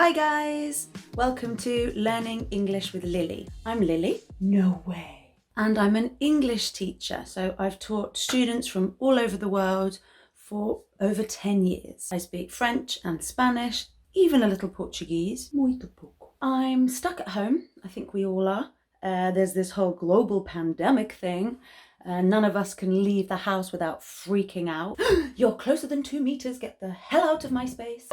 Hi guys! Welcome to Learning English with Lily. I'm Lily. No way. And I'm an English teacher, so I've taught students from all over the world for over 10 years. I speak French and Spanish, even a little Portuguese. Muito pouco. I'm stuck at home, I think we all are. There's this whole global pandemic thing. None of us can leave the house without freaking out. You're closer than 2 meters, get the hell out of my space.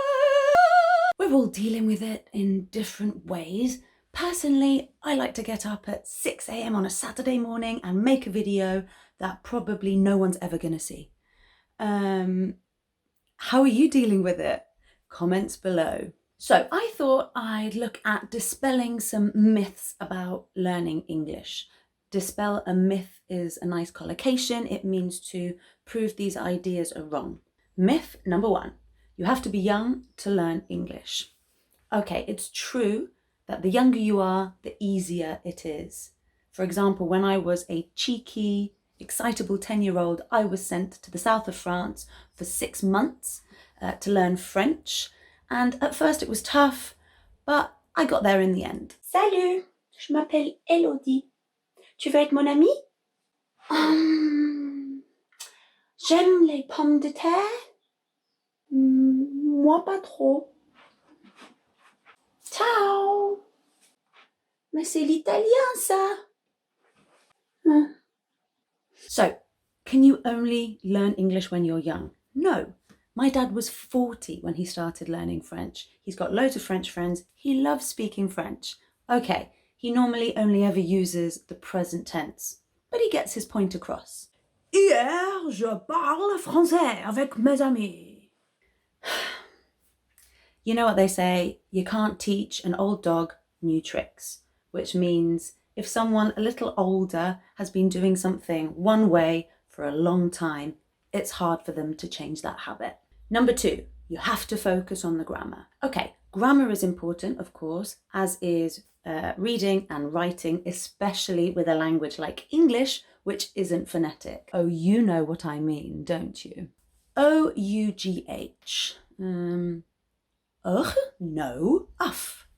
We're all dealing with it in different ways. Personally, I like to get up at 6 a.m. on a Saturday morning and make a video that probably no one's ever gonna see. How are you dealing with it? Comments below. So I thought I'd look at dispelling some myths about learning English. Dispel a myth is a nice collocation. It means to prove these ideas are wrong. Myth number 1. You have to be young to learn English. Okay, it's true that the younger you are, the easier it is. For example, when I was a cheeky, excitable 10-year-old, I was sent to the south of France for 6 months to learn French. And at first it was tough, but I got there in the end. Salut, je m'appelle Elodie. Tu veux être mon amie? J'aime les pommes de terre. Moi pas trop. Ciao. Mais c'est l'italien ça. So, can you only learn English when you're young? No. My dad was 40 when he started learning French. He's got loads of French friends. He loves speaking French. Okay, he normally only ever uses the present tense, but he gets his point across. Hier, je parle français avec mes amis. You know what they say, you can't teach an old dog new tricks, which means if someone a little older has been doing something one way for a long time, it's hard for them to change that habit. Number 2, you have to focus on the grammar. Okay, grammar is important, of course, as is reading and writing, especially with a language like English, which isn't phonetic. Oh, you know what I mean, don't you? O-U-G-H. Ugh? No. Uff.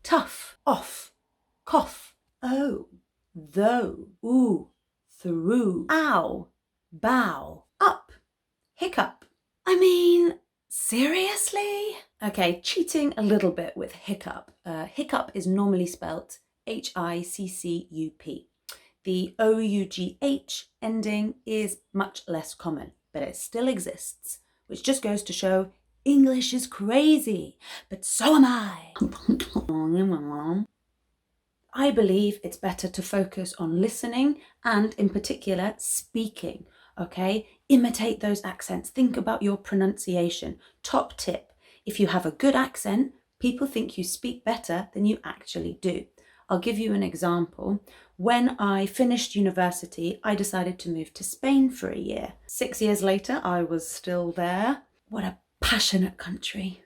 Tough. Off. Cough. Oh. Though. Ooh. Through. Ow. Bow. Up. Hiccup. I mean, seriously? Okay, cheating a little bit with hiccup. Hiccup is normally spelt H-I-C-C-U-P. The O-U-G-H ending is much less common, but it still exists, which just goes to show English is crazy, but so am I. I believe it's better to focus on listening and, in particular, speaking, okay? Imitate those accents. Think about your pronunciation. Top tip, if you have a good accent, people think you speak better than you actually do. I'll give you an example. When I finished university, I decided to move to Spain for a year. 6 years later, I was still there. What a passionate country.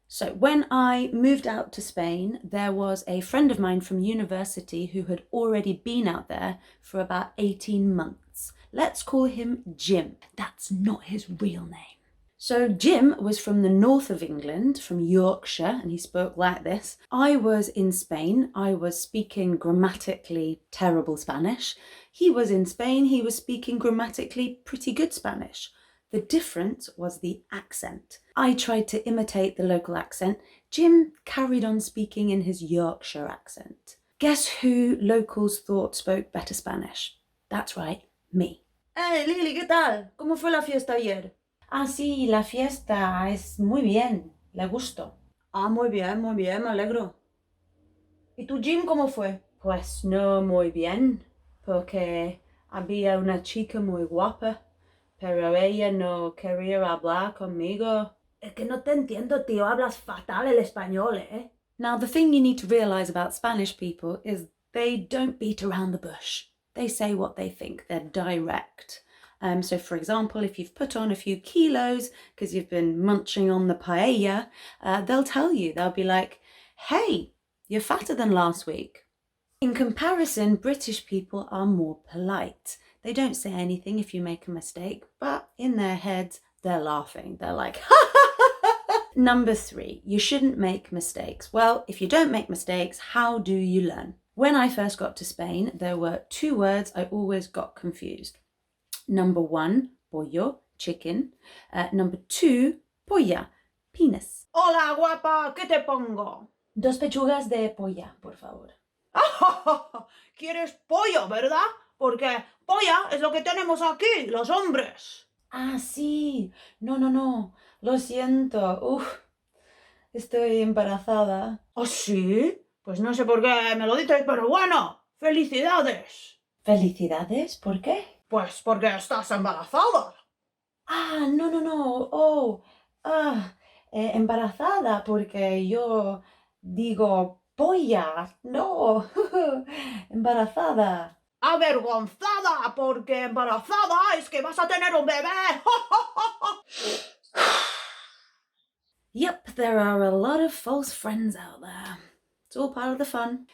So when I moved out to Spain, there was a friend of mine from university who had already been out there for about 18 months. Let's call him Jim. That's not his real name. So Jim was from the north of England, from Yorkshire, and he spoke like this. I was in Spain. I was speaking grammatically terrible Spanish. He was in Spain. He was speaking grammatically pretty good Spanish. The difference was the accent. I tried to imitate the local accent. Jim carried on speaking in his Yorkshire accent. Guess who locals thought spoke better Spanish? That's right, me. Hey Lili, ¿qué tal? ¿Cómo fue la fiesta ayer? Ah, sí, la fiesta es muy bien, le gustó. Ah, muy bien, me alegro. ¿Y tu Jim cómo fue? Pues no muy bien, porque había una chica muy guapa, pero ella no quería hablar conmigo. Es que no te entiendo, tío. Hablas fatal el español, ¿eh? Now, the thing you need to realise about Spanish people is they don't beat around the bush. They say what they think. They're direct. So for example, if you've put on a few kilos because you've been munching on the paella, they'll tell you, they'll be like, hey, you're fatter than last week. In comparison, British people are more polite. They don't say anything if you make a mistake, but in their heads, they're laughing. They're like, ha ha Number 3, you shouldn't make mistakes. Well, if you don't make mistakes, how do you learn? When I first got to Spain, there were 2 words I always got confused. Number 1, pollo, chicken. Number 2, polla, penis. Hola, guapa, ¿qué te pongo? 2 pechugas de polla, por favor. ¿Quieres pollo, verdad? Porque polla es lo que tenemos aquí, los hombres. Ah, sí. No. Lo siento. Estoy embarazada. ¿Oh, sí? Pues no sé por qué me lo dices, pero bueno, felicidades. ¿Felicidades? ¿Por qué? Pues porque estás embarazada. Ah, no. Embarazada porque yo digo polla. No. Embarazada. Avergonzada porque embarazada es que vas a tener un bebé. Yep, there are a lot of false friends out there. It's all part of the fun.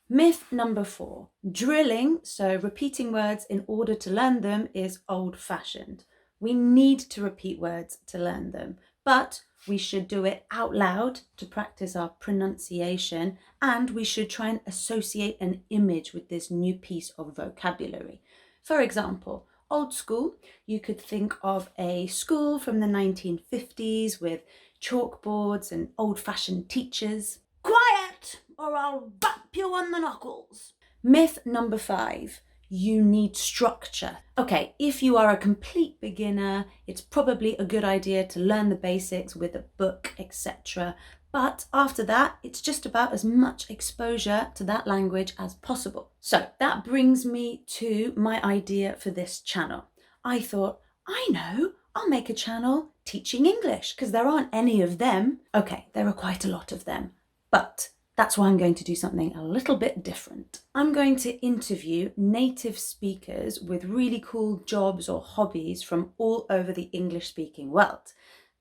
Myth number 4. Drilling, so repeating words in order to learn them, is old-fashioned. We need to repeat words to learn them, but we should do it out loud to practice our pronunciation, and we should try and associate an image with this new piece of vocabulary. For example, old school, you could think of a school from the 1950s with chalkboards and old-fashioned teachers. Quiet, or I'll bap you on the knuckles. Myth number 5. You need structure. Okay, if you are a complete beginner, it's probably a good idea to learn the basics with a book, etc. But after that, it's just about as much exposure to that language as possible. So that brings me to my idea for this channel. I thought, I know, I'll make a channel teaching English because there aren't any of them. Okay, there are quite a lot of them, but that's why I'm going to do something a little bit different. I'm going to interview native speakers with really cool jobs or hobbies from all over the English-speaking world.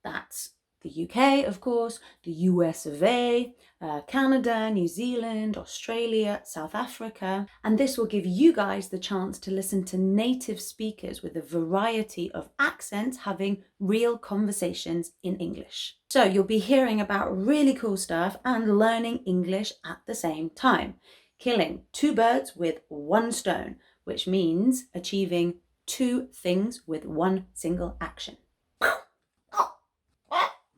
That's the UK, of course, the US of A, Canada, New Zealand, Australia, South Africa. And this will give you guys the chance to listen to native speakers with a variety of accents having real conversations in English. So you'll be hearing about really cool stuff and learning English at the same time, killing 2 birds with 1 stone, which means achieving 2 things with 1 single action.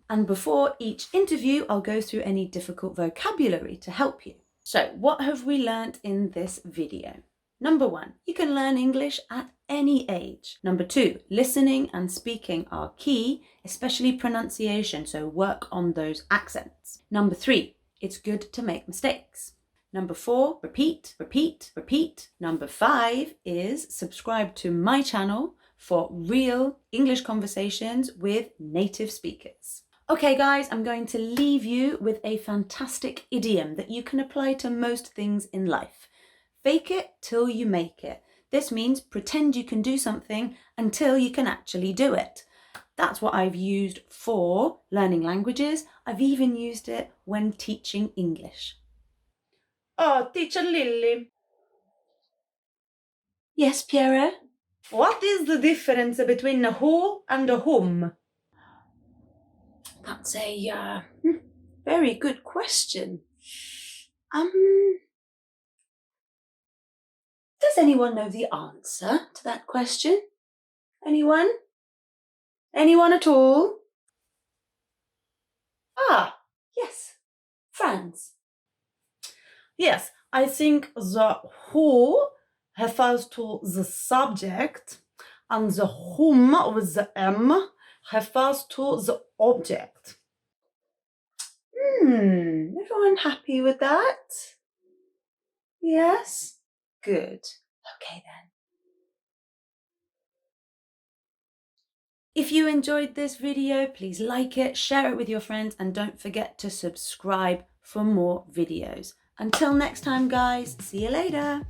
And before each interview, I'll go through any difficult vocabulary to help you. So what have we learnt in this video? Number 1, you can learn English at any age. Number 2, listening and speaking are key, especially pronunciation, so work on those accents. Number 3, it's good to make mistakes. Number 4, repeat. Number 5 is subscribe to my channel for real English conversations with native speakers. Okay guys, I'm going to leave you with a fantastic idiom that you can apply to most things in life. Fake it till you make it. This means pretend you can do something until you can actually do it. That's what I've used for learning languages. I've even used it when teaching English. Oh, Teacher Lily. Yes, Pierre? What is the difference between a who and a whom? That's a very good question. Does anyone know the answer to that question? Anyone? Anyone at all? Ah, yes, Franz. Yes, I think the who refers to the subject and the whom with the M refers to the object. Everyone happy with that? Yes? Good. Okay then. If you enjoyed this video, please like it, share it with your friends, and don't forget to subscribe for more videos. Until next time, guys, see you later.